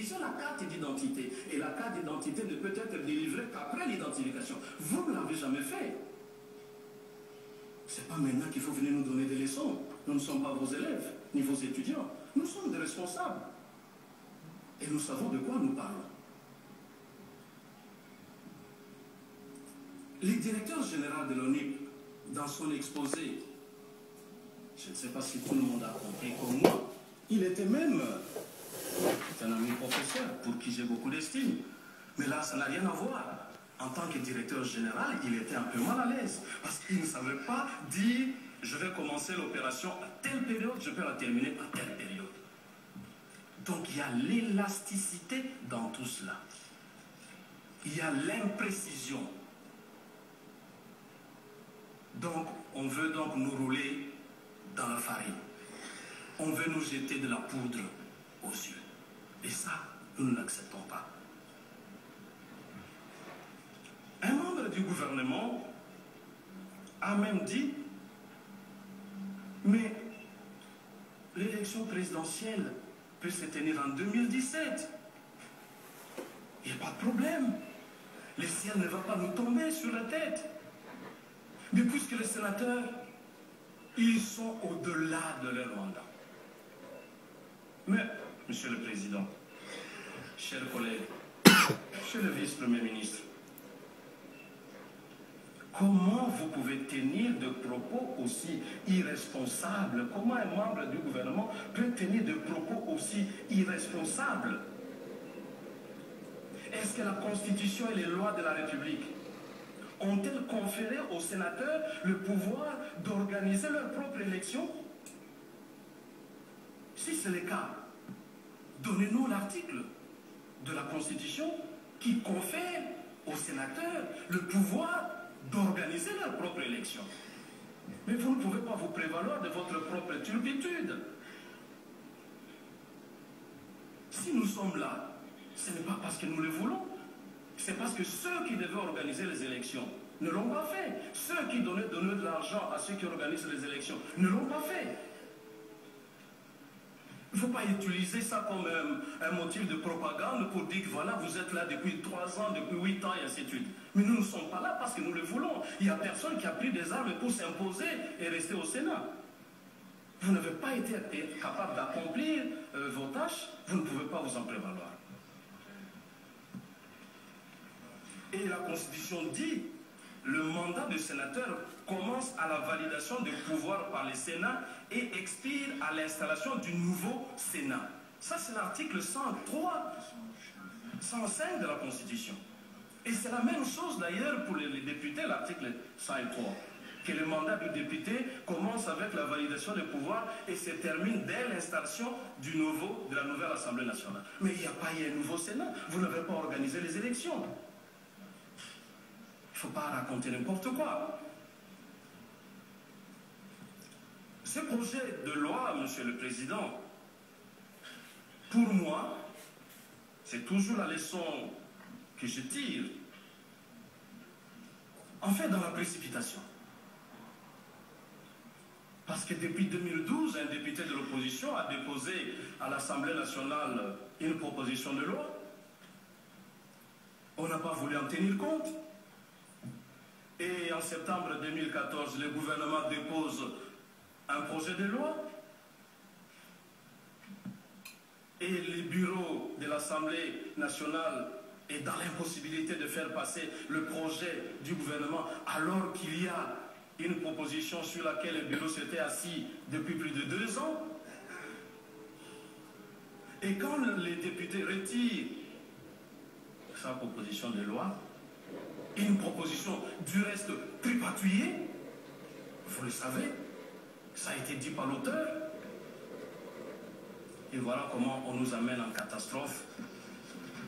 utilisez la carte d'identité. Et la carte d'identité ne peut être délivrée qu'après l'identification. Vous ne l'avez jamais fait. Ce n'est pas maintenant qu'il faut venir nous donner des leçons. Nous ne sommes pas vos élèves, ni vos étudiants. Nous sommes des responsables. Et nous savons de quoi nous parlons. Le directeur général de l'ONIP, dans son exposé, je ne sais pas si tout le monde a compris comme moi, il était même un ami professeur pour qui j'ai beaucoup d'estime. Mais là, ça n'a rien à voir. En tant que directeur général, il était un peu mal à l'aise parce qu'il ne savait pas dire je vais commencer l'opération à telle période, je peux la terminer à telle période. Donc il y a l'élasticité dans tout cela. Il y a l'imprécision. Donc on veut donc nous rouler dans la farine. On veut nous jeter de la poudre aux yeux. Et ça, nous ne l'acceptons pas. Un membre du gouvernement a même dit, mais l'élection présidentielle peut se tenir en 2017. Il n'y a pas de problème. Le ciel ne va pas nous tomber sur la tête. Mais puisque les sénateurs, ils sont au-delà de leur mandat. Mais, Monsieur le Président, chers collègues, Monsieur le Vice-Premier ministre, comment vous pouvez tenir de propos aussi irresponsables? Comment un membre du gouvernement peut tenir de propos aussi irresponsables? Est-ce que la Constitution et les lois de la République ont-elles conféré aux sénateurs le pouvoir d'organiser leur propre élection? Si c'est le cas, donnez-nous l'article de la Constitution qui confère aux sénateurs le pouvoir d'organiser leur propre élection. Mais vous ne pouvez pas vous prévaloir de votre propre turpitude. Si nous sommes là, ce n'est pas parce que nous le voulons, c'est parce que ceux qui devaient organiser les élections ne l'ont pas fait. Ceux qui donnaient de l'argent à ceux qui organisent les élections ne l'ont pas fait. Il ne faut pas utiliser ça comme un motif de propagande pour dire que voilà, vous êtes là depuis 3 ans, depuis 8 ans et ainsi de suite. Mais nous ne sommes pas là parce que nous le voulons. Il n'y a personne qui a pris des armes pour s'imposer et rester au Sénat. Vous n'avez pas été capable d'accomplir vos tâches, vous ne pouvez pas vous en prévaloir. Et la Constitution dit le mandat de sénateur commence à la validation du pouvoir par le Sénat et expire à l'installation du nouveau Sénat. Ça, c'est l'article 103, 105 de la Constitution. Et c'est la même chose d'ailleurs pour les députés, l'article 103, que le mandat du député commence avec la validation du pouvoir et se termine dès l'installation de la nouvelle Assemblée nationale. Mais il n'y a pas eu un nouveau Sénat, vous n'avez pas organisé les élections. Il ne faut pas raconter n'importe quoi. Ce projet de loi, Monsieur le Président, pour moi, c'est toujours la leçon que je tire. En fait, dans la précipitation. Parce que depuis 2012, un député de l'opposition a déposé à l'Assemblée nationale une proposition de loi. On n'a pas voulu en tenir compte. Et en septembre 2014, le gouvernement dépose un projet de loi. Et le bureau de l'Assemblée nationale est dans l'impossibilité de faire passer le projet du gouvernement alors qu'il y a une proposition sur laquelle le bureau s'était assis depuis plus de 2 ans. Et quand les députés retirent sa proposition de loi, une proposition du reste tripatouillée, vous le savez, ça a été dit par l'auteur. Et voilà comment on nous amène en catastrophe,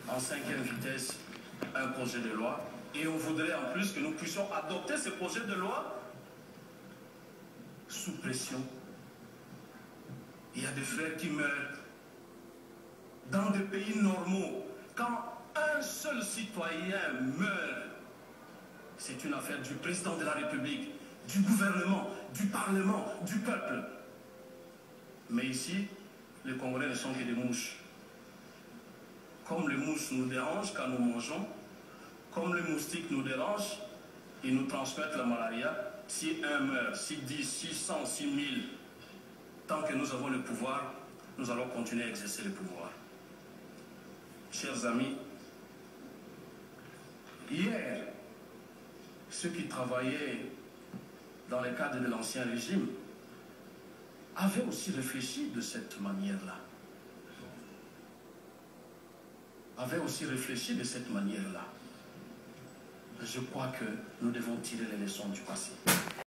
en 5e vitesse, un projet de loi. Et on voudrait en plus que nous puissions adopter ce projet de loi sous pression. Il y a des frères qui meurent dans des pays normaux. Quand un seul citoyen meurt, c'est une affaire du président de la République, du gouvernement, du Parlement, du peuple. Mais ici, les Congolais ne sont que des mouches. comme les mouches nous dérangent quand nous mangeons, comme les moustiques nous dérangent, ils nous transmettent la malaria. Si un meurt, si 10, 600, 6000, tant que nous avons le pouvoir, nous allons continuer à exercer le pouvoir. Chers amis, hier, ceux qui travaillaient dans le cadre de l'ancien régime avaient aussi réfléchi de cette manière-là. Je crois que nous devons tirer les leçons du passé.